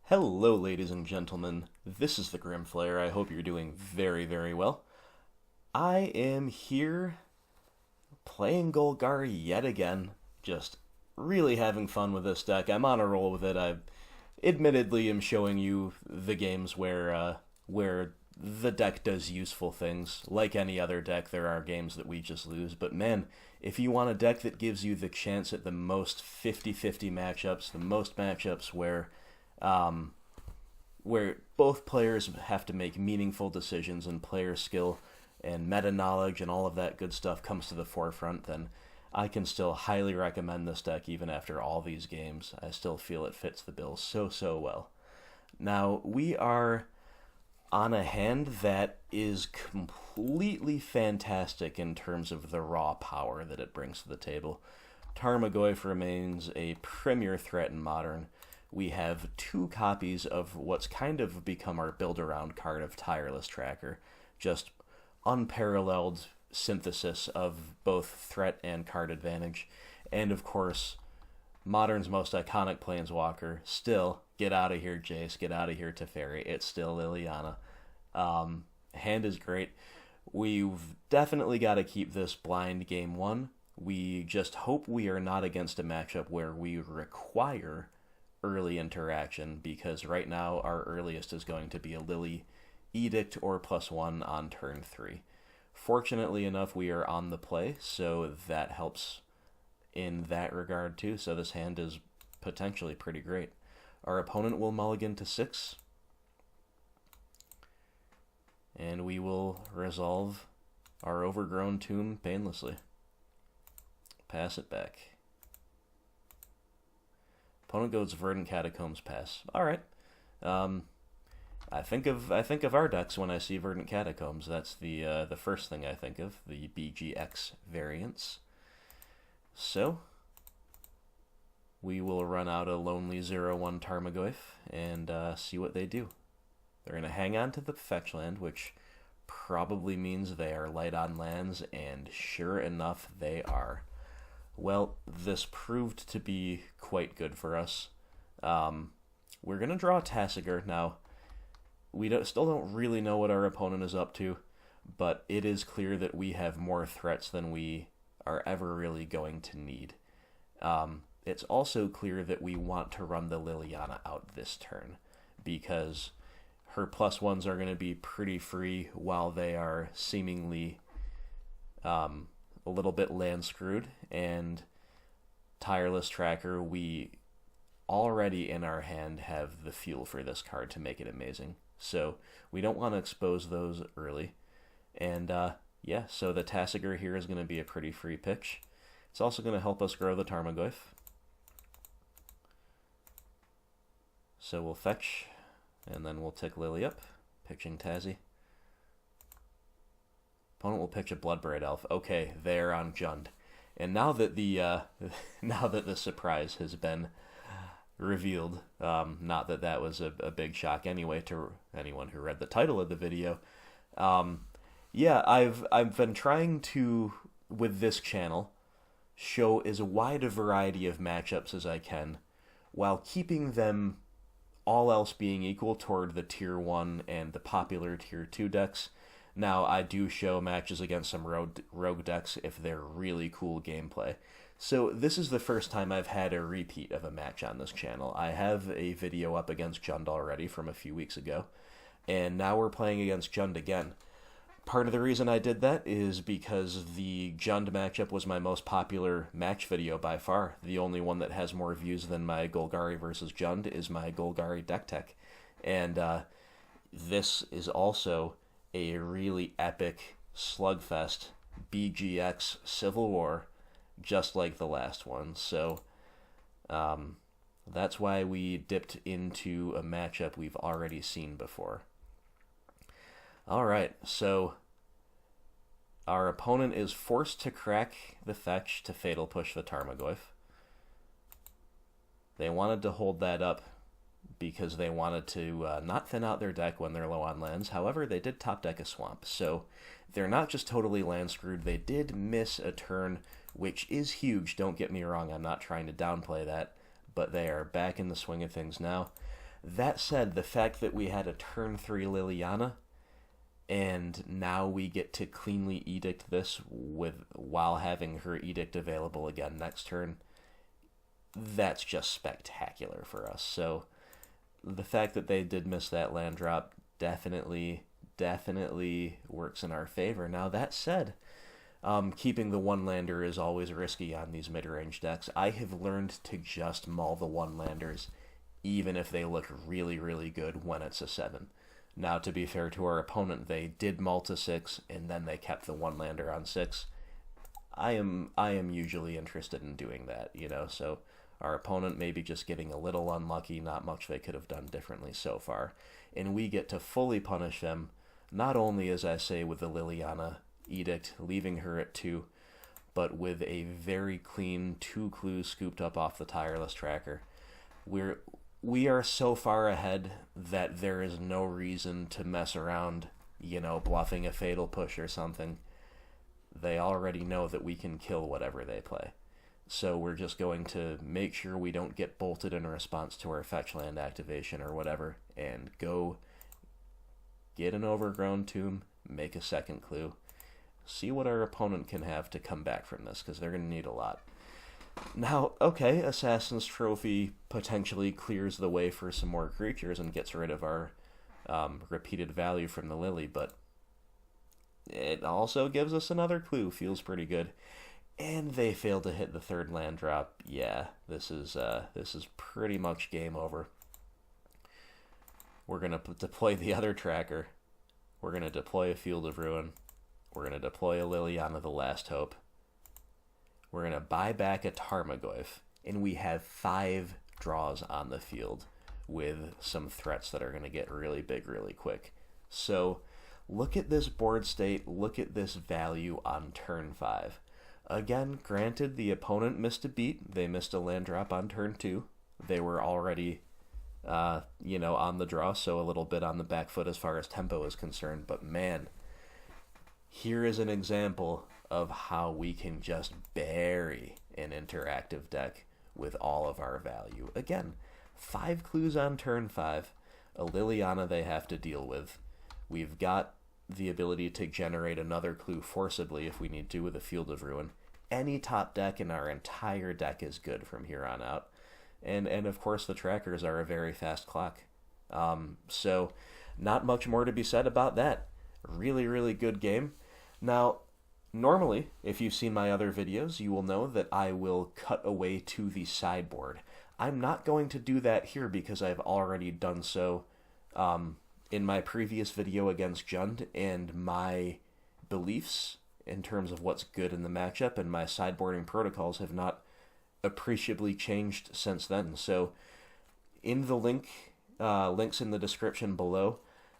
Hello, ladies and gentlemen. This is the Grimflayer. I hope you're doing very, very well. I am here playing Golgari yet again. Just really having fun with this deck. I'm on a roll with it. I admittedly am showing you the games where the deck does useful things. Like any other deck, there are games that we just lose. But man, if you want a deck that gives you the chance at the most 50-50 matchups, the most matchups um, where both players have to make meaningful decisions and player skill and meta knowledge and all of that good stuff comes to the forefront, then I can still highly recommend this deck even after all these games. I still feel it fits the bill so well. Now, we are on a hand that is completely fantastic in terms of the raw power that it brings to the table. Tarmogoyf remains a premier threat in Modern. We have two copies of what's kind of become our build-around card of Tireless Tracker. Just unparalleled synthesis of both threat and card advantage. And of course, Modern's most iconic Planeswalker, still, get out of here, Jace, get out of here, Teferi. It's still Liliana. Hand is great. We've definitely got to keep this blind game one. We just hope we are not against a matchup where we require early interaction, because right now our earliest is going to be a Lily Edict or +1 on turn 3. Fortunately enough, we are on the play, so that helps in that regard too. So this hand is potentially pretty great. Our opponent will mulligan to 6, and we will resolve our Overgrown Tomb painlessly. Pass it back. Opponent goes Verdant Catacombs, pass. All right. I think of our decks when I see Verdant Catacombs. That's the first thing I think of, the BGX variants. So we will run out a Lonely 0/1 Tarmogoyf and see what they do. They're gonna hang on to the fetch land, which probably means they are light on lands, and sure enough, they are. Well, this proved to be quite good for us. We're going to draw Tasigur. Now, we still don't really know what our opponent is up to, but it is clear that we have more threats than we are ever really going to need. It's also clear that we want to run the Liliana out this turn, because her +1s are going to be pretty free while they are seemingly a little bit land screwed, and Tireless Tracker, we already in our hand have the fuel for this card to make it amazing. So we don't want to expose those early. And yeah, so the Tasigur here is going to be a pretty free pitch. It's also going to help us grow the Tarmogoyf. So we'll fetch, and then we'll tick Lily up, pitching Tazzy. Opponent will pitch a Bloodbraid Elf. Okay, they're on Jund. And now that the now that the surprise has been revealed, not that that was a big shock anyway to anyone who read the title of the video. Yeah, I've been trying to, with this channel, show as wide a variety of matchups as I can, while keeping them, all else being equal, toward the tier 1 and the popular tier 2 decks. Now, I do show matches against some rogue decks if they're really cool gameplay. So this is the first time I've had a repeat of a match on this channel. I have a video up against Jund already from a few weeks ago, and now we're playing against Jund again. Part of the reason I did that is because the Jund matchup was my most popular match video by far. The only one that has more views than my Golgari versus Jund is my Golgari deck tech. And this is also a really epic slugfest BGX Civil War, just like the last one. So that's why we dipped into a matchup we've already seen before. Alright, so our opponent is forced to crack the fetch to Fatal Push the Tarmogoyf. They wanted to hold that up because they wanted to not thin out their deck when they're low on lands. However, they did top deck a swamp, so they're not just totally land screwed. They did miss a turn, which is huge. Don't get me wrong, I'm not trying to downplay that, but they are back in the swing of things now. That said, the fact that we had a turn 3 Liliana, and now we get to cleanly edict this while having her edict available again next turn, that's just spectacular for us. So the fact that they did miss that land drop definitely works in our favor. Now, that said, keeping the one-lander is always risky on these mid-range decks. I have learned to just maul the one-landers, even if they look really, really good when it's a 7. Now, to be fair to our opponent, they did maul to 6, and then they kept the one-lander on 6. I am usually interested in doing that, so our opponent may be just getting a little unlucky, not much they could have done differently so far. And we get to fully punish them, not only, as I say, with the Liliana edict, leaving her at 2, but with a very clean 2 clues scooped up off the tireless tracker. We are so far ahead that there is no reason to mess around, bluffing a fatal push or something. They already know that we can kill whatever they play. So we're just going to make sure we don't get bolted in response to our fetch land activation or whatever, and go get an overgrown tomb, make a second clue, see what our opponent can have to come back from this, because they're going to need a lot. Now, okay, Assassin's Trophy potentially clears the way for some more creatures and gets rid of our repeated value from the Lily, but it also gives us another clue. Feels pretty good. And they fail to hit the third land drop. Yeah, this is pretty much game over. We're going to deploy the other tracker. We're going to deploy a Field of Ruin. We're going to deploy a Liliana the Last Hope. We're going to buy back a Tarmogoyf. And we have 5 draws on the field with some threats that are going to get really big really quick. So look at this board state. Look at this value on turn 5. Again, granted, the opponent missed a beat. They missed a land drop on turn 2. They were already, on the draw, so a little bit on the back foot as far as tempo is concerned. But man, here is an example of how we can just bury an interactive deck with all of our value. Again, 5 clues on turn 5, a Liliana they have to deal with. We've got the ability to generate another clue forcibly if we need to with a Field of Ruin. Any top deck in our entire deck is good from here on out. And of course the trackers are a very fast clock. So not much more to be said about that. Really, really good game. Now, normally, if you've seen my other videos, you will know that I will cut away to the sideboard. I'm not going to do that here because I've already done so in my previous video against Jund, and my beliefs in terms of what's good in the matchup and my sideboarding protocols have not appreciably changed since then. So in the links in the description below,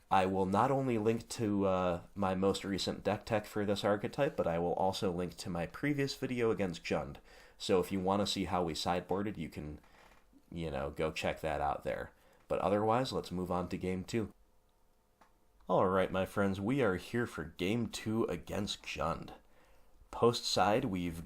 I will not only link to my most recent deck tech for this archetype, but I will also link to my previous video against Jund. So if you want to see how we sideboarded, you can, go check that out there. But otherwise, let's move on to Game 2. Alright, my friends, we are here for Game 2 against Jund. Post side, we've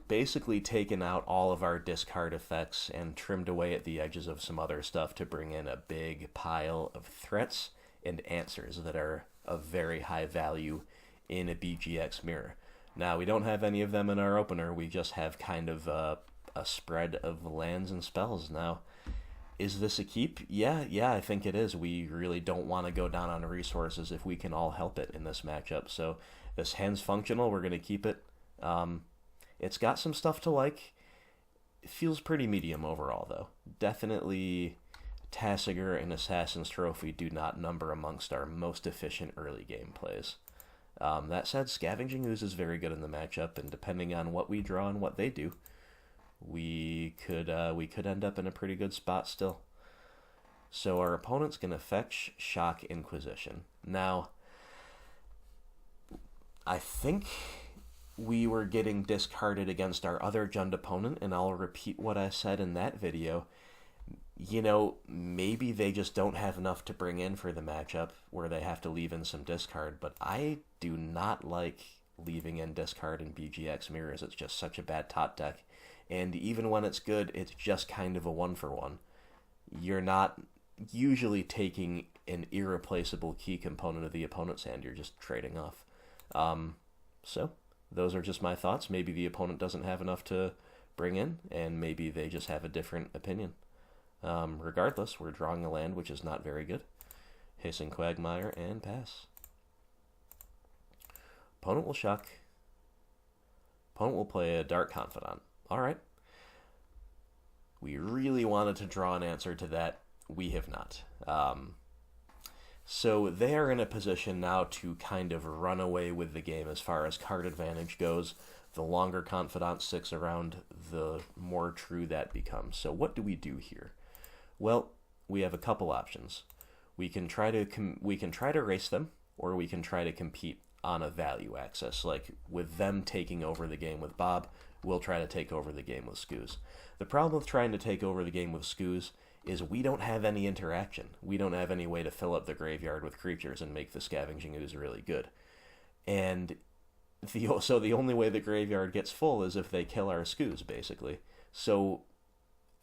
basically taken out all of our discard effects and trimmed away at the edges of some other stuff to bring in a big pile of threats and answers that are of very high value in a BGX mirror. Now, we don't have any of them in our opener, we just have kind of a spread of lands and spells. Now, is this a keep? Yeah, I think it is. We really don't want to go down on resources if we can all help it in this matchup. So this hand's functional. We're going to keep it. It's got some stuff to like. It feels pretty medium overall, though. Definitely Tasigur and Assassin's Trophy do not number amongst our most efficient early game plays. That said, Scavenging Ooze is very good in the matchup, and depending on what we draw and what they do, we could end up in a pretty good spot still. So our opponent's going to fetch Shock Inquisition. Now, I think we were getting discarded against our other Jund opponent, and I'll repeat what I said in that video. Maybe they just don't have enough to bring in for the matchup where they have to leave in some discard, but I do not like leaving in discard in BGX mirrors. It's just such a bad top deck. And even when it's good, it's just kind of a 1-for-1. You're not usually taking an irreplaceable key component of the opponent's hand. You're just trading off. So those are just my thoughts. Maybe the opponent doesn't have enough to bring in, and maybe they just have a different opinion. Regardless, we're drawing a land, which is not very good. Hissing Quagmire and pass. Opponent will shock. Opponent will play a Dark Confidant. All right. We really wanted to draw an answer to that. We have not. So they are in a position now to kind of run away with the game as far as card advantage goes. The longer Confidant sticks around, the more true that becomes. So what do we do here? Well, we have a couple options. We can try to race them, or we can try to compete on a value axis. Like with them taking over the game with Bob, we'll try to take over the game with Skoos. The problem with trying to take over the game with Skoos is we don't have any interaction. We don't have any way to fill up the graveyard with creatures and make the Scavenging Ooze really good. And so the only way the graveyard gets full is if they kill our Skoos, basically. So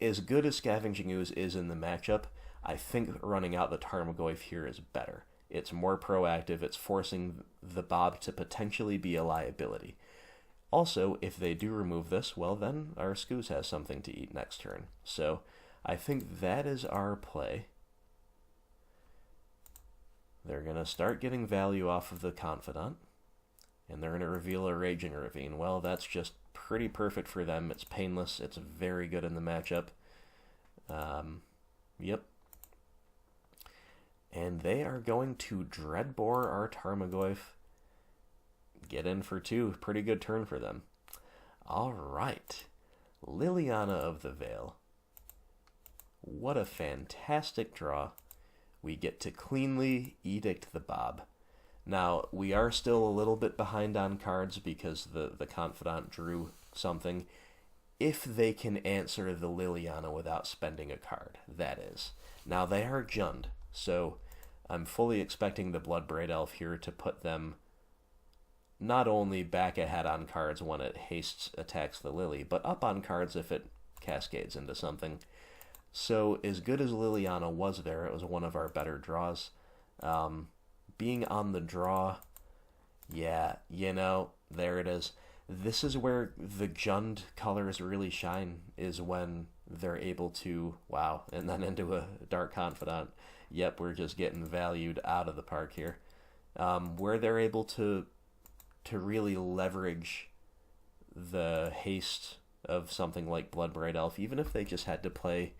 as good as Scavenging Ooze is in the matchup, I think running out the Tarmogoyf here is better. It's more proactive. It's forcing the Bob to potentially be a liability. Also, if they do remove this, well then our Skoos has something to eat next turn. So I think that is our play. They're going to start getting value off of the Confidant, and they're going to reveal a Raging Ravine. Well, that's just pretty perfect for them. It's painless. It's very good in the matchup. Yep. And they are going to Dreadbore our Tarmogoyf. Get in for 2. Pretty good turn for them. All right. Liliana of the Veil. What a fantastic draw. We get to cleanly Edict the Bob. Now, we are still a little bit behind on cards because the Confidant drew something. If they can answer the Liliana without spending a card, that is. Now, they are Jund, so I'm fully expecting the Bloodbraid Elf here to put them not only back ahead on cards when it hastes attacks the Lily, but up on cards if it cascades into something. So as good as Liliana was there, it was one of our better draws. Being on the draw, yeah, there it is. This is where the Jund colors really shine, is when they're able to, wow, and then into a Dark Confidant. Yep, we're just getting valued out of the park here. Where they're able to really leverage the haste of something like Bloodbraid Elf, even if they just had to play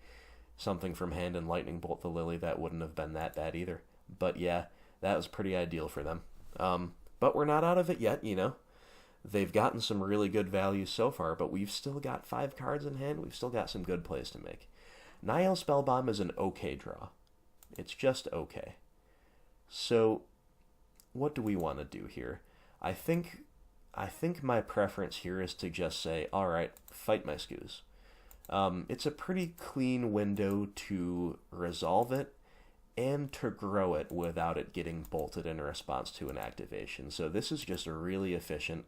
something from hand and Lightning Bolt the Lily, that wouldn't have been that bad either. But yeah, that was pretty ideal for them. But we're not out of it yet, They've gotten some really good value so far, but we've still got 5 cards in hand. We've still got some good plays to make. Nihil Spellbomb is an okay draw. It's just okay. So, what do we want to do here? I think my preference here is to just say, all right, fight my Skoos. It's a pretty clean window to resolve it and to grow it without it getting bolted in response to an activation. So this is just really efficient.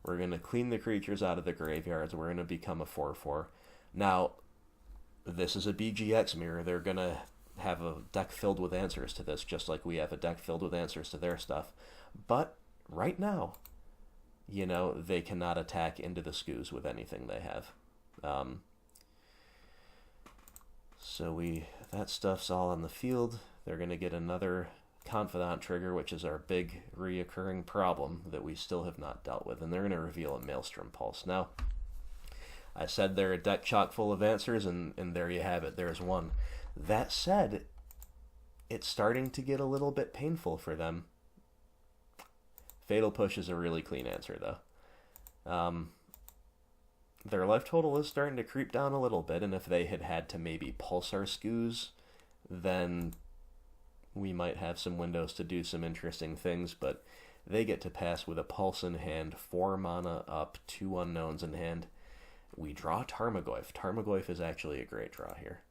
We're going to clean the creatures out of the graveyards. We're going to become a 4/4. Now, this is a BGX mirror. They're going to have a deck filled with answers to this, just like we have a deck filled with answers to their stuff. But right now, they cannot attack into the Skoos with anything they have. So that stuff's all on the field. They're going to get another Confidant trigger, which is our big reoccurring problem that we still have not dealt with, and they're going to reveal a Maelstrom Pulse. Now, I said they're a deck chock full of answers, and there you have it. There's one. That said, it's starting to get a little bit painful for them. Fatal Push is a really clean answer, though. Their life total is starting to creep down a little bit, and if they had to maybe pulse our Skoos, then we might have some windows to do some interesting things, but they get to pass with a Pulse in hand, 4 mana up, 2 unknowns in hand. We draw Tarmogoyf. Tarmogoyf is actually a great draw here.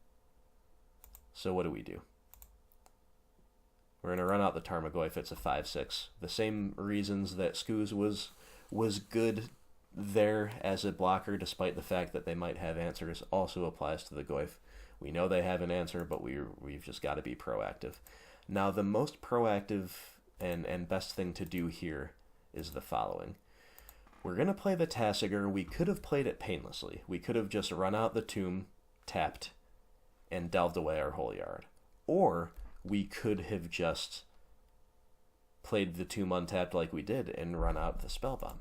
So what do we do? We're going to run out the Tarmogoyf. It's a 5/6. The same reasons that Skoos was good there as a blocker, despite the fact that they might have answers, also applies to the Goyf. We know they have an answer, but we've just got to be proactive. Now, the most proactive and best thing to do here is the following. We're going to play the Tasigur. We could have played it painlessly. We could have just run out the tomb, tapped, and delved away our whole yard. Or we could have just played the tomb untapped like we did and run out the spell bomb.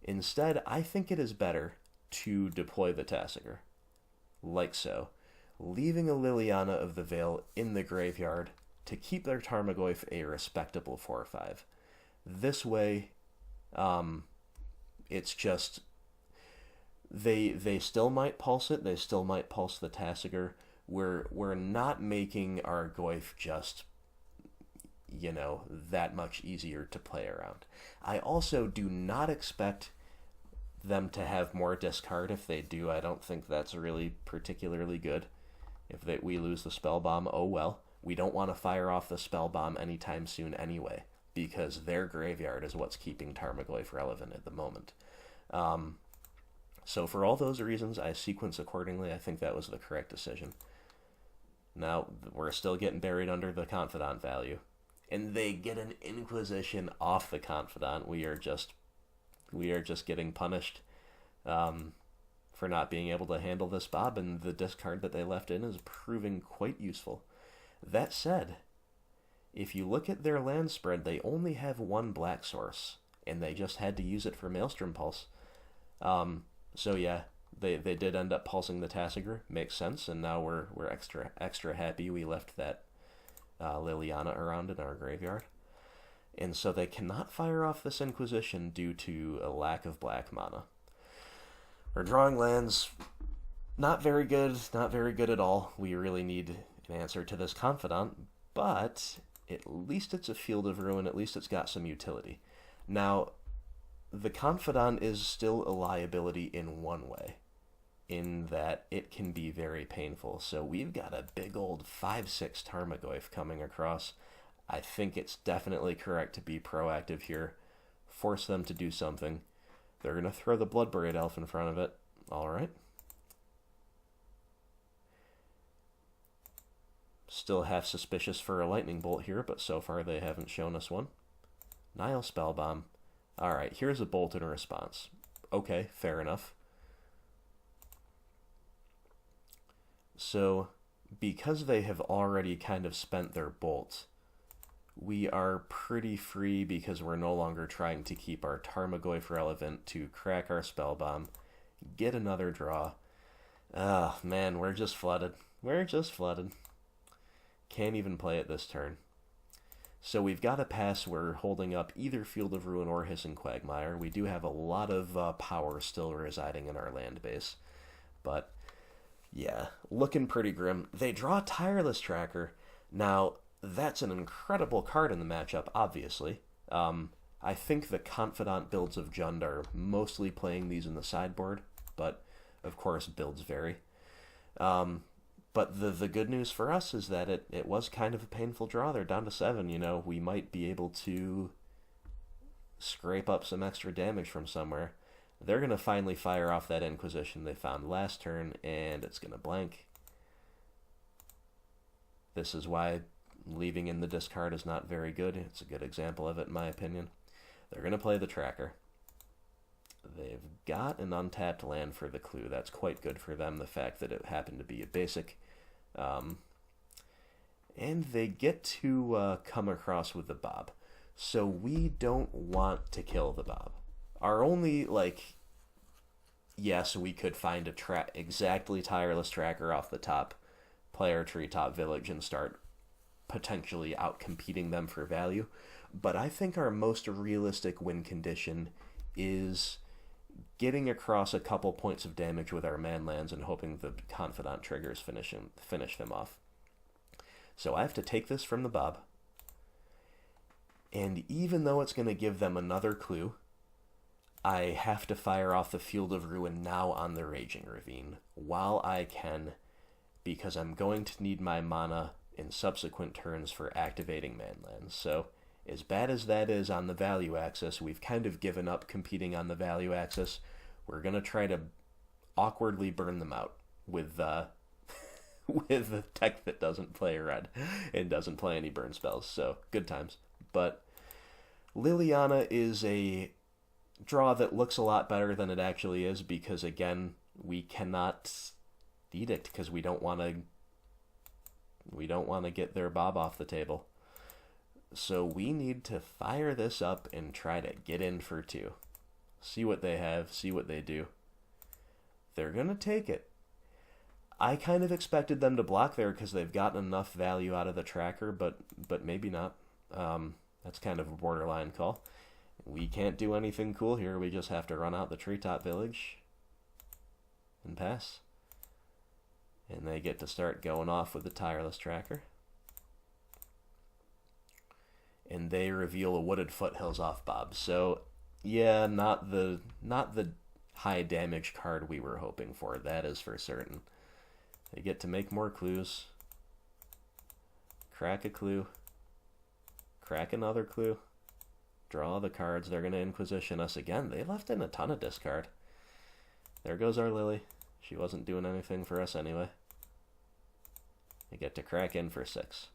Instead, I think it is better to deploy the Tasigur, like so, leaving a Liliana of the Veil in the graveyard to keep their Tarmogoyf a respectable 4/5. This way, it's just they still might pulse it. They still might pulse the Tasigur. We're not making our Goyf just, that much easier to play around. I also do not expect them to have more discard. If they do, I don't think that's really particularly good. If we lose the spell bomb, oh well. We don't want to fire off the spell bomb anytime soon anyway, because their graveyard is what's keeping Tarmogoyf relevant at the moment. So for all those reasons, I sequence accordingly. I think that was the correct decision. Now, we're still getting buried under the Confidant value. And they get an Inquisition off the Confidant. We are just getting punished for not being able to handle this Bob, and the discard that they left in is proving quite useful. That said, if you look at their land spread, they only have one black source, and they just had to use it for Maelstrom Pulse. So yeah, they did end up pulsing the Tasigur. Makes sense, and now we're extra happy we left that Liliana around in our graveyard. And so they cannot fire off this Inquisition due to a lack of black mana. We're drawing lands, not very good at all. We really need an answer to this Confidant, but at least it's a Field of Ruin, at least it's got some utility. Now, the Confidant is still a liability in one way, in that it can be very painful. So we've got a big old 5/6 Tarmogoyf coming across. I think it's definitely correct to be proactive here. Force them to do something. They're going to throw the Bloodburied Elf in front of it. Alright. Still half suspicious for a Lightning Bolt here, but so far they haven't shown us one. Nile Spellbomb. Alright, here's a Bolt in response. Okay, fair enough. So, because they have already kind of spent their Bolt, we are pretty free because we're no longer trying to keep our Tarmogoyf relevant to crack our spell bomb, get another draw. Ah, man, we're just flooded. We're just flooded. Can't even play it this turn. So we've got a pass. We're holding up either Field of Ruin or Hissing Quagmire. We do have a lot of power still residing in our land base. But, yeah, looking pretty grim. They draw Tireless Tracker. Now, that's an incredible card in the matchup, obviously. I think the Confidant builds of Jund are mostly playing these in the sideboard, but of course builds vary. But the good news for us is that it was kind of a painful draw. They're down to 7, we might be able to scrape up some extra damage from somewhere. They're going to finally fire off that Inquisition they found last turn, and it's going to blank. This is why leaving in the discard is not very good. It's a good example of it, in my opinion. They're going to play the Tracker. They've got an untapped land for the clue. That's quite good for them, the fact that it happened to be a basic. And they get to come across with the Bob. So we don't want to kill the Bob. Our only, yes, we could find a exactly Tireless Tracker off the top player tree, top village, and start potentially out-competing them for value. But I think our most realistic win condition is getting across a couple points of damage with our manlands and hoping the Confidant triggers finish them off. So I have to take this from the Bob. And even though it's going to give them another clue, I have to fire off the Field of Ruin now on the Raging Ravine while I can, because I'm going to need my mana in subsequent turns for activating manlands. So, as bad as that is on the value axis, we've kind of given up competing on the value axis. We're going to try to awkwardly burn them out with with a deck that doesn't play red and doesn't play any burn spells. So good times. But Liliana is a draw that looks a lot better than it actually is because, again, we cannot edict because we don't want to get their Bob off the table. So we need to fire this up and try to get in for 2. See what they have, see what they do. They're going to take it. I kind of expected them to block there because they've gotten enough value out of the tracker, but maybe not. That's kind of a borderline call. We can't do anything cool here. We just have to run out the treetop village and pass. And they get to start going off with the tireless tracker. And they reveal a wooded foothills off Bob. So, yeah, not the high damage card we were hoping for. That is for certain. They get to make more clues. Crack a clue. Crack another clue. Draw the cards. They're going to Inquisition us again. They left in a ton of discard. There goes our Lily. She wasn't doing anything for us anyway. They get to crack in for 6.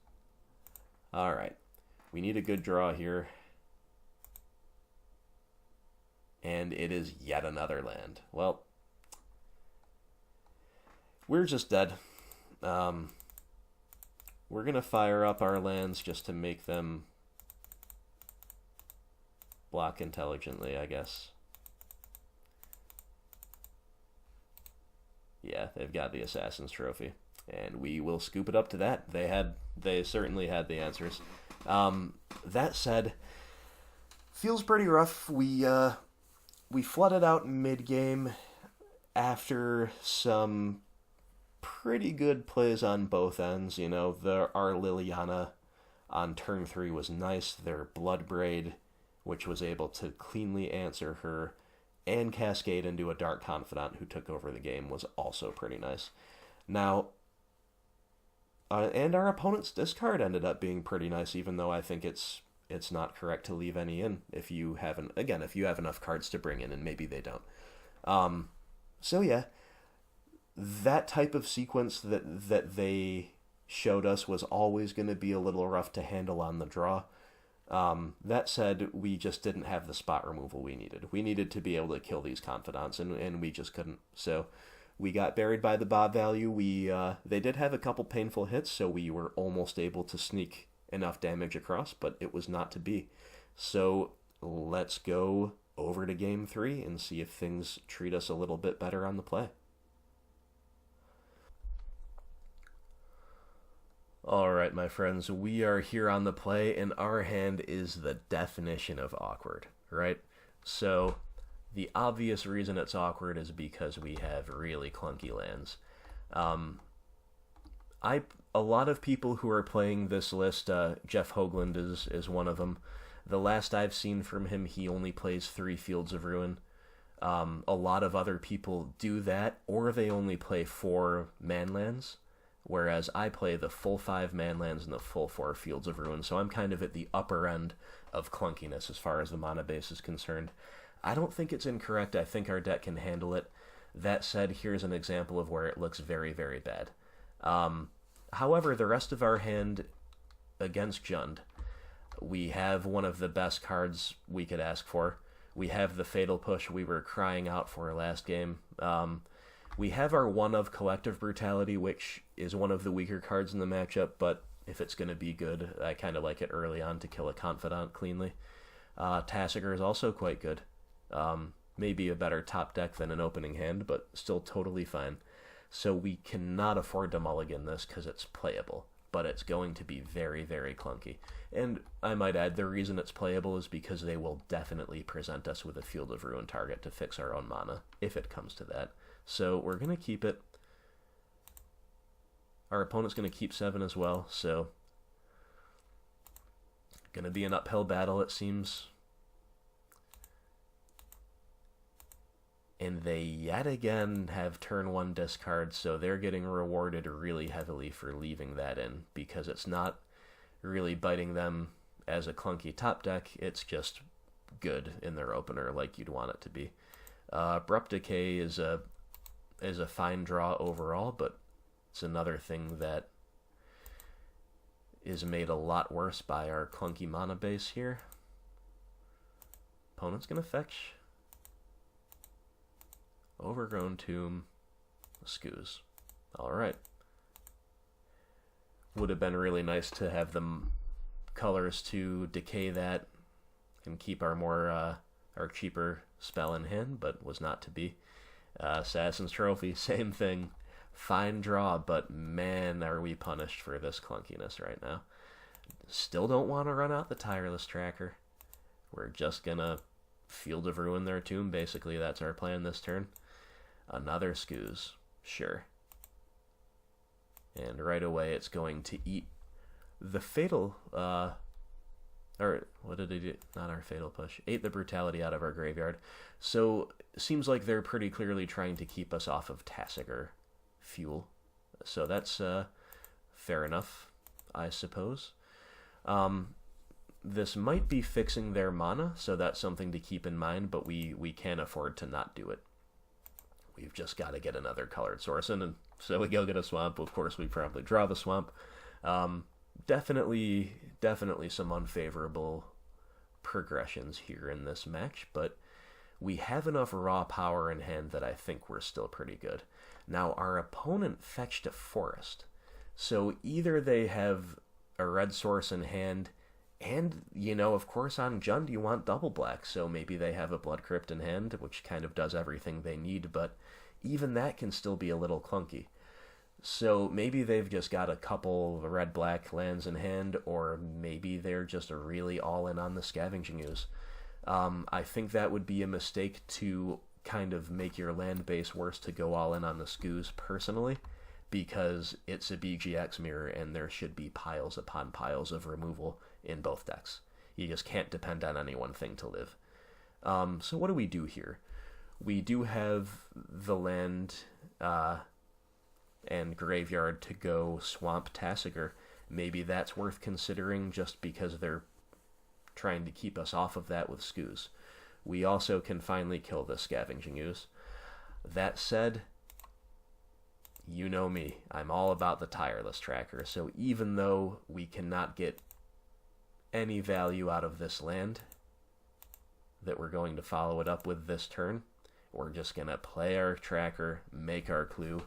Alright. We need a good draw here. And it is yet another land. Well, we're just dead. We're going to fire up our lands just to make them block intelligently, I guess. Yeah, they've got the Assassin's Trophy. And we will scoop it up to that. They certainly had the answers. That said, feels pretty rough. We flooded out mid-game after some pretty good plays on both ends. You know, our Liliana on turn 3 was nice. Their Bloodbraid, which was able to cleanly answer her and cascade into a Dark Confidant who took over the game, was also pretty nice. Now, and our opponent's discard ended up being pretty nice, even though I think it's not correct to leave any in if you have enough cards to bring in, and maybe they don't. So yeah, that type of sequence that they showed us was always going to be a little rough to handle on the draw. That said, we just didn't have the spot removal we needed. We needed to be able to kill these Confidants, and we just couldn't. So we got buried by the Bob value. They did have a couple painful hits, so we were almost able to sneak enough damage across, but it was not to be. So let's go over to Game 3 and see if things treat us a little bit better on the play. Alright, my friends, we are here on the play, and our hand is the definition of awkward, right? So the obvious reason it's awkward is because we have really clunky lands. A lot of people who are playing this list, Jeff Hoagland is one of them. The last I've seen from him, he only plays 3 Fields of Ruin. A lot of other people do that, or they only play 4 manlands, whereas I play the full 5 manlands and the full 4 Fields of Ruin, so I'm kind of at the upper end of clunkiness as far as the mana base is concerned. I don't think it's incorrect. I think our deck can handle it. That said, here's an example of where it looks very, very bad. However, the rest of our hand against Jund, we have one of the best cards we could ask for. We have the Fatal Push we were crying out for last game. We have our one of Collective Brutality, which is one of the weaker cards in the matchup, but if it's going to be good, I kind of like it early on to kill a Confidant cleanly. Tassiger is also quite good. Maybe a better top deck than an opening hand, but still totally fine. So we cannot afford to mulligan this because it's playable, but it's going to be very, very clunky. And I might add, the reason it's playable is because they will definitely present us with a Field of Ruin target to fix our own mana, if it comes to that. So we're going to keep it. Our opponent's going to keep 7 as well, so going to be an uphill battle, it seems. And they yet again have turn 1 discard, so they're getting rewarded really heavily for leaving that in, because it's not really biting them as a clunky top deck, it's just good in their opener like you'd want it to be. Abrupt Decay is a fine draw overall, but It's another thing that is made a lot worse by our clunky mana base here. Opponent's gonna fetch. Overgrown Tomb. Scoos. Alright. Would have been really nice to have them colors to decay that and keep our our cheaper spell in hand, but was not to be. Assassin's Trophy, same thing. Fine draw, but man, are we punished for this clunkiness right now. Still don't want to run out the Tireless Tracker. We're just gonna Field of Ruin their tomb, basically. That's our plan this turn. Another Scoos. Sure. And right away it's going to eat the Fatal, or what did it do? Not our Fatal Push. Ate the Brutality out of our graveyard. So, seems like they're pretty clearly trying to keep us off of Tasigur fuel. So that's fair enough, I suppose. This might be fixing their mana, so that's something to keep in mind, but we can't afford to not do it. We've just got to get another colored source in, and so we go get a swamp. Of course, we probably draw the swamp. Definitely some unfavorable progressions here in this match, but we have enough raw power in hand that I think we're still pretty good. Now, our opponent fetched a forest, so either they have a red source in hand, and, you know, of course on Jund you want double black, so maybe they have a Blood Crypt in hand, which kind of does everything they need, but even that can still be a little clunky. So maybe they've just got a couple of red-black lands in hand, or maybe they're just really all-in on the Scavenging Ooze. I think that would be a mistake to kind of make your land base worse to go all-in on the Scoos, personally, because it's a BGX mirror, and there should be piles upon piles of removal in both decks. You just can't depend on any one thing to live. So what do we do here? We do have the land and graveyard to go swamp Tasigur. Maybe that's worth considering just because they're trying to keep us off of that with Scoos. We also can finally kill the Scavenging Ooze. That said, you know me. I'm all about the Tireless Tracker, so even though we cannot get any value out of this land that we're going to follow it up with this turn, we're just going to play our tracker, make our clue.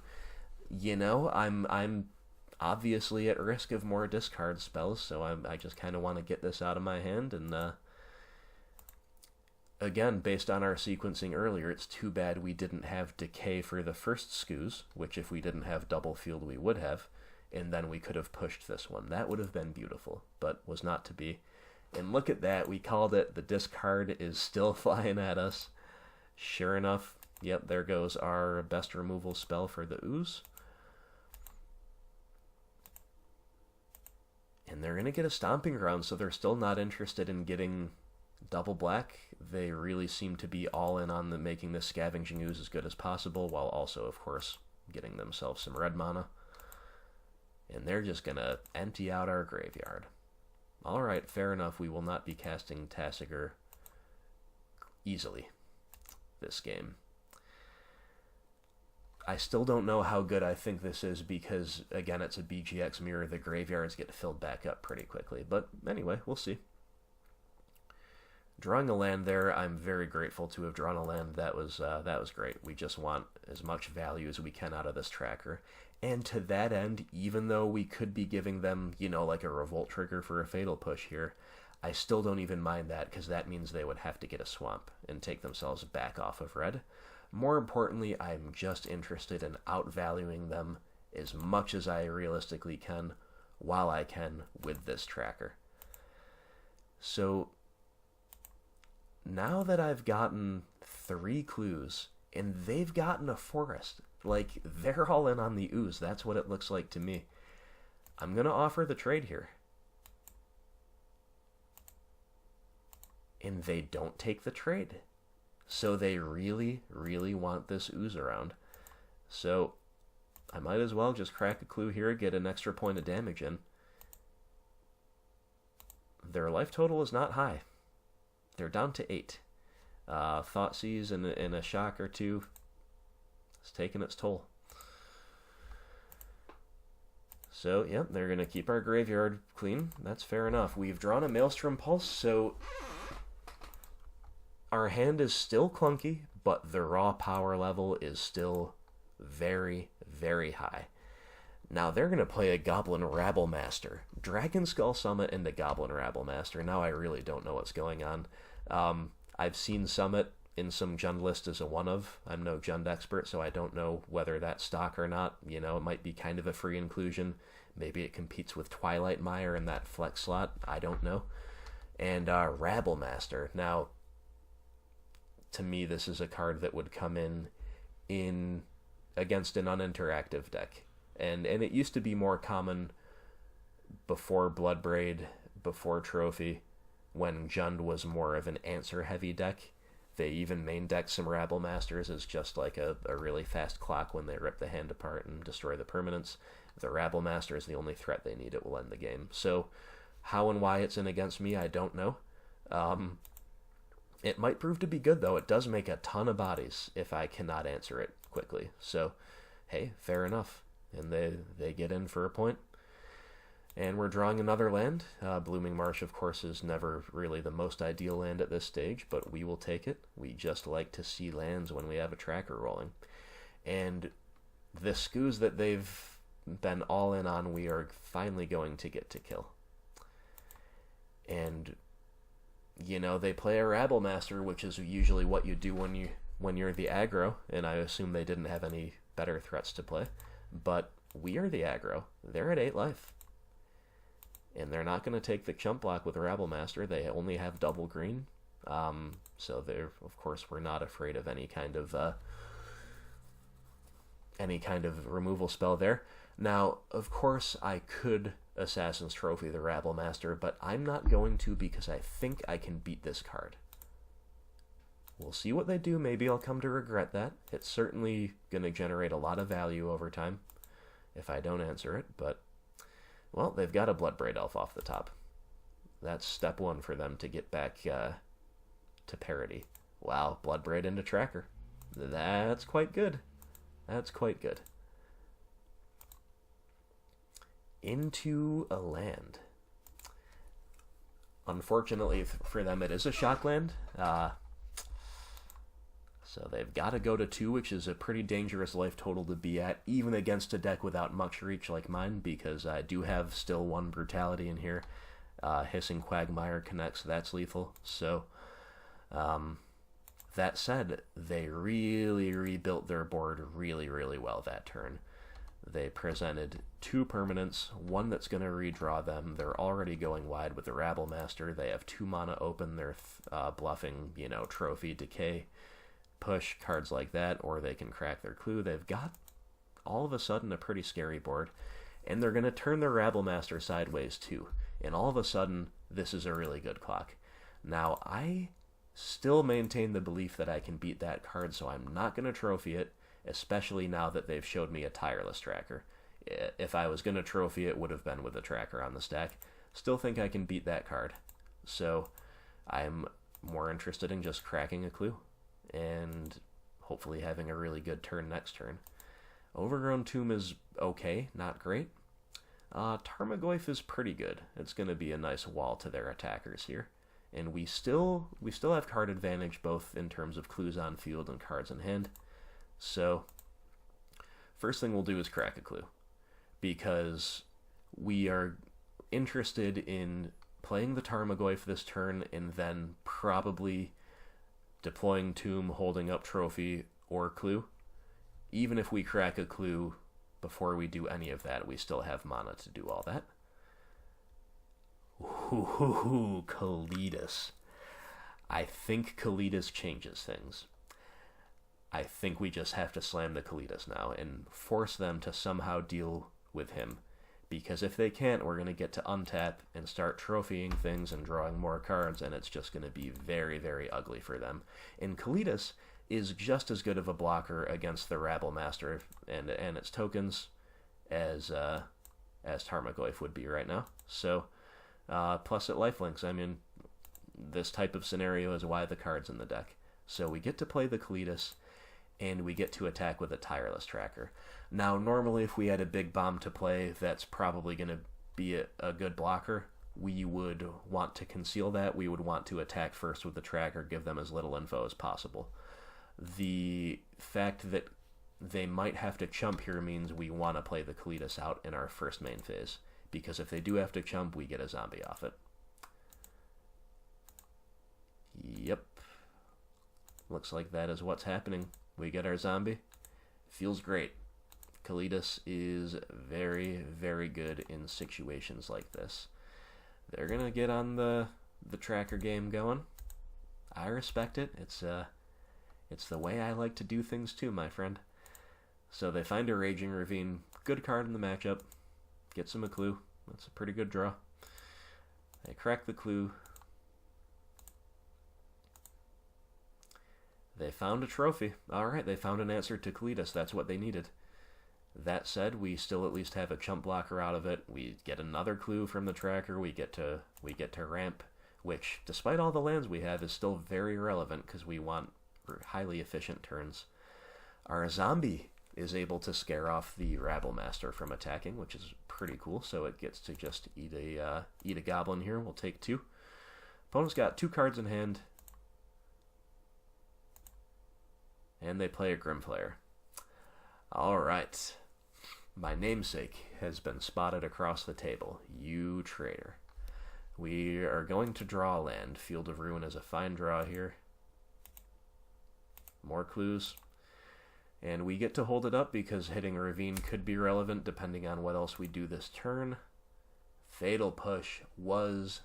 You know, I'm obviously at risk of more discard spells, so I just kind of want to get this out of my hand, and again, based on our sequencing earlier, it's too bad we didn't have Decay for the first Scoos, which if we didn't have Double Field we would have, and then we could have pushed this one. That would have been beautiful, but was not to be. And look at that, we called it. The discard is still flying at us. Sure enough, yep, there goes our best removal spell for the Ooze. And they're going to get a Stomping Ground, so they're still not interested in getting double black. They really seem to be all in on making this Scavenging Ooze as good as possible, while also, of course, getting themselves some red mana. And they're just going to empty out our graveyard. Alright, fair enough, we will not be casting Tasigur easily this game. I still don't know how good I think this is because, again, it's a BGX mirror. The graveyards get filled back up pretty quickly. But anyway, we'll see. Drawing a land there, I'm very grateful to have drawn a land. That was great. We just want as much value as we can out of this tracker. And to that end, even though we could be giving them, you know, like a Revolt trigger for a Fatal Push here, I still don't even mind that because that means they would have to get a swamp and take themselves back off of red. More importantly, I'm just interested in outvaluing them as much as I realistically can while I can with this tracker. So now that I've gotten 3 clues and they've gotten a forest, like they're all in on the Ooze, that's what it looks like to me. I'm going to offer the trade here. And they don't take the trade. So they really, really want this Ooze around. So I might as well just crack a clue here, get an extra point of damage in. Their life total is not high. They're down to 8. Thoughtseize and a shock or two. It's taking its toll. So, yep, they're going to keep our graveyard clean. That's fair enough. We've drawn a Maelstrom Pulse, so our hand is still clunky, but the raw power level is still very, very high. Now they're going to play a Goblin Rabblemaster. Dragon Skull Summit into Goblin Rabblemaster. Now I really don't know what's going on. I've seen Summit in some Jund list as a one-of. I'm no Jund expert, so I don't know whether that's stock or not. You know, it might be kind of a free inclusion. Maybe it competes with Twilight Mire in that flex slot. I don't know. And Rabblemaster. Now, to me, this is a card that would come in against an uninteractive deck. And it used to be more common before Bloodbraid, before Trophy, when Jund was more of an answer-heavy deck. They even main decked some Rabblmasters as just like a really fast clock when they rip the hand apart and destroy the permanents. If the Rabblemaster is the only threat they need, it will end the game. So how and why it's in against me, I don't know. It might prove to be good, though. It does make a ton of bodies if I cannot answer it quickly. So, hey, fair enough. And they get in for a point. And we're drawing another land. Blooming Marsh, of course, is never really the most ideal land at this stage, but we will take it. We just like to see lands when we have a tracker rolling. And the Skoos that they've been all in on, we are finally going to get to kill. And, you know, they play a Rabblemaster, which is usually what you do when you're the aggro, and I assume they didn't have any better threats to play. But we are the aggro. They're at 8 life. And they're not going to take the chump block with Rabblemaster. They only have double green. So they're, of course, we're not afraid of any kind of removal spell there. Now, of course, I could Assassin's Trophy the Rabblemaster, but I'm not going to because I think I can beat this card. We'll see what they do. Maybe I'll come to regret that. It's certainly going to generate a lot of value over time if I don't answer it, but, well, they've got a Bloodbraid Elf off the top. That's step one for them to get back to parity. Wow, Bloodbraid into Tracker. That's quite good. That's quite good. Into a land. Unfortunately for them, it is a shock land. So they've got to go to 2, which is a pretty dangerous life total to be at, even against a deck without much reach like mine, because I do have still 1 Brutality in here. Hissing Quagmire connects, that's lethal. So, that said, they really rebuilt their board really, really well that turn. They presented 2 permanents, 1 that's going to redraw them. They're already going wide with the Rabblemaster. They have 2 mana open. They're bluffing, you know, Trophy, Decay, Push, cards like that, or they can crack their clue. They've got, all of a sudden, a pretty scary board. And they're going to turn their Rabblemaster sideways, too. And all of a sudden, this is a really good clock. Now, I still maintain the belief that I can beat that card, so I'm not going to trophy it, especially now that they've showed me a Tireless Tracker. If I was going to trophy it, would have been with a Tracker on the stack. Still think I can beat that card. So, I'm more interested in just cracking a clue and hopefully having a really good turn next turn. Overgrown Tomb is okay, not great. Tarmogoyf is pretty good. It's going to be a nice wall to their attackers here. And we still have card advantage both in terms of clues on field and cards in hand. So, first thing we'll do is crack a clue, because we are interested in playing the Tarmogoyf this turn and then probably deploying Tomb, holding up Trophy, or Clue. Even if we crack a clue before we do any of that, we still have mana to do all that. Ooh, Kalidas. I think Kalidas changes things. I think we just have to slam the Kalidas now and force them to somehow deal with him. Because if they can't, we're going to get to untap and start trophying things and drawing more cards, and it's just going to be very, very ugly for them. And Kalidas is just as good of a blocker against the Rabblemaster and its tokens as Tarmogoyf would be right now. So, plus it lifelinks. I mean, this type of scenario is why the card's in the deck. So we get to play the Kalidas, and we get to attack with a tireless tracker. Now, normally if we had a big bomb to play that's probably going to be a good blocker, we would want to conceal that. We would want to attack first with the tracker, give them as little info as possible. The fact that they might have to chump here means we want to play the Kalitas out in our first main phase, because if they do have to chump, we get a zombie off it. Yep. Looks like that is what's happening. We get our zombie. Feels great. Kalitas is very, very good in situations like this. They're going to get on the tracker game going. I respect it. It's the way I like to do things too, my friend. So they find a Raging Ravine. Good card in the matchup. Gets them a clue. That's a pretty good draw. They crack the clue. They found a trophy. Alright, they found an answer to Kalitas. That's what they needed. That said, we still at least have a chump blocker out of it. We get another clue from the tracker. We get to ramp, which, despite all the lands we have, is still very relevant because we want highly efficient turns. Our zombie is able to scare off the Rabblemaster from attacking, which is pretty cool. So it gets to just eat a goblin here. We'll take 2. Opponent's got 2 cards in hand, and they play a Grimflayer. All right. My namesake has been spotted across the table. You traitor. We are going to draw a land. Field of Ruin is a fine draw here. More clues. And we get to hold it up because hitting a Ravine could be relevant depending on what else we do this turn. Fatal Push was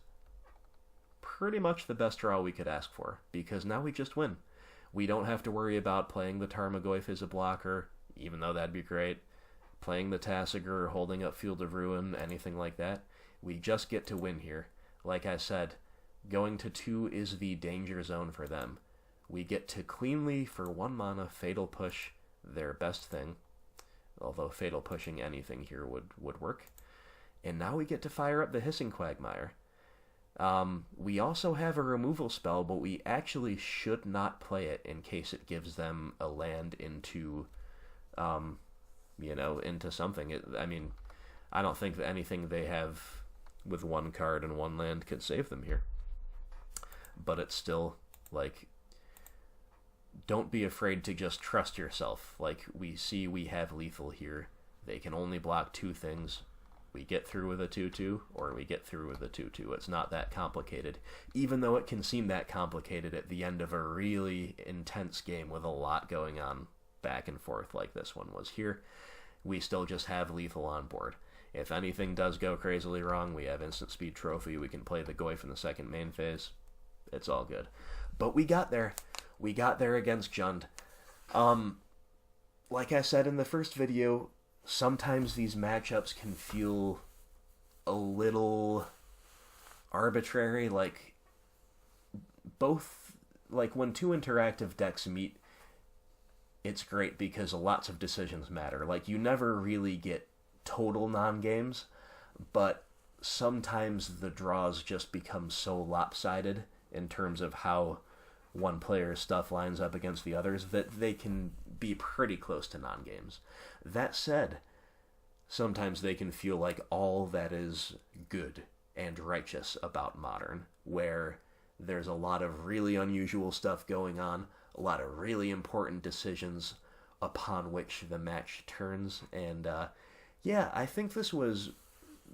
pretty much the best draw we could ask for, because now we just win. We don't have to worry about playing the Tarmogoyf as a blocker, even though that'd be great. Playing the Tasigur, holding up Field of Ruin, anything like that. We just get to win here. Like I said, going to 2 is the danger zone for them. We get to cleanly, for 1 mana, Fatal Push their best thing. Although Fatal Pushing anything here would work. And now we get to fire up the Hissing Quagmire. We also have a removal spell, but we actually should not play it in case it gives them a land into... into something. I mean, I don't think that anything they have with 1 card and 1 land could save them here. But it's still, like, don't be afraid to just trust yourself. Like, we see we have lethal here. They can only block 2 things. We get through with a 2-2, or we get through with a 2-2. It's not that complicated, even though it can seem that complicated at the end of a really intense game with a lot going on back and forth like this one was here. We still just have lethal on board. If anything does go crazily wrong, we have instant speed trophy. We can play the Goyf in the second main phase. It's all good. But we got there. We got there against Jund. Like I said in the first video, sometimes these matchups can feel a little arbitrary. Like, when 2 interactive decks meet, it's great because lots of decisions matter. Like, you never really get total non-games, but sometimes the draws just become so lopsided in terms of how one player's stuff lines up against the others that they can be pretty close to non-games. That said, sometimes they can feel like all that is good and righteous about Modern, where there's a lot of really unusual stuff going on, a lot of really important decisions upon which the match turns, and I think this was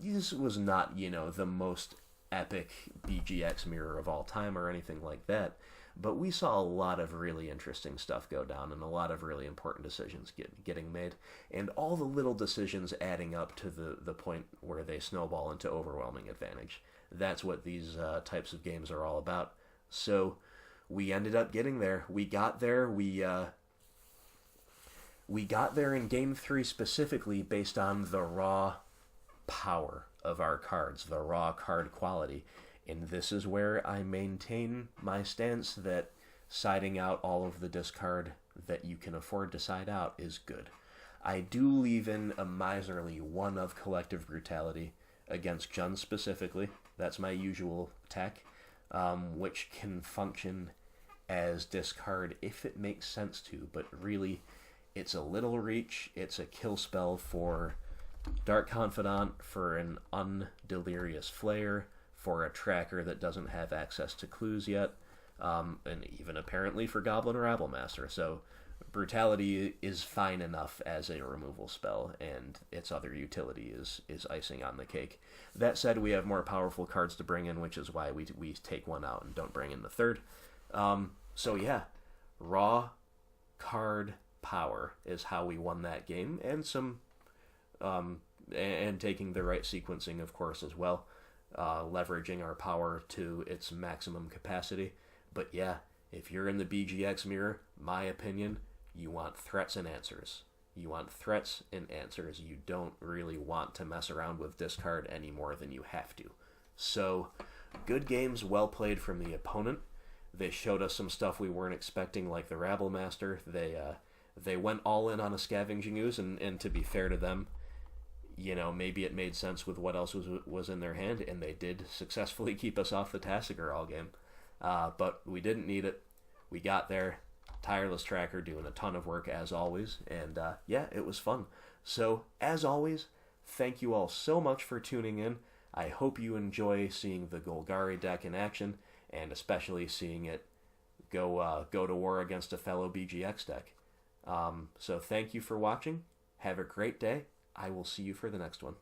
not, the most epic BGX mirror of all time or anything like that, but we saw a lot of really interesting stuff go down and a lot of really important decisions getting made, and all the little decisions adding up to the point where they snowball into overwhelming advantage. That's what these types of games are all about. So we ended up getting there. We got there. We got there in Game 3 specifically based on the raw power of our cards, the raw card quality. And this is where I maintain my stance that siding out all of the discard that you can afford to side out is good. I do leave in a miserly 1 of Collective Brutality against Jund specifically. That's my usual attack, which can function as discard if it makes sense to, but really it's a little reach. It's a kill spell for Dark Confidant, for an Undelirious Flare, for a tracker that doesn't have access to clues yet, and even apparently for Goblin Rabblemaster. So Brutality is fine enough as a removal spell, and its other utility is icing on the cake. That said, we have more powerful cards to bring in, which is why we take one out and don't bring in the third. So yeah, raw card power is how we won that game, and some and taking the right sequencing, of course, as well, leveraging our power to its maximum capacity. But yeah, if you're in the BGX mirror, my opinion, you want threats and answers. You want threats and answers. You don't really want to mess around with discard any more than you have to. So, good games, well played from the opponent. They showed us some stuff we weren't expecting, like the Rabblemaster. They went all in on a Scavenging Ooze, and to be fair to them, you know, maybe it made sense with what else was in their hand, and they did successfully keep us off the Tasigur all game. But we didn't need it. We got there. Tireless Tracker doing a ton of work as always, and yeah, it was fun. So, as always, thank you all so much for tuning in. I hope you enjoy seeing the Golgari deck in action, and especially seeing it go to war against a fellow BGX deck. So thank you for watching. Have a great day. I will see you for the next one.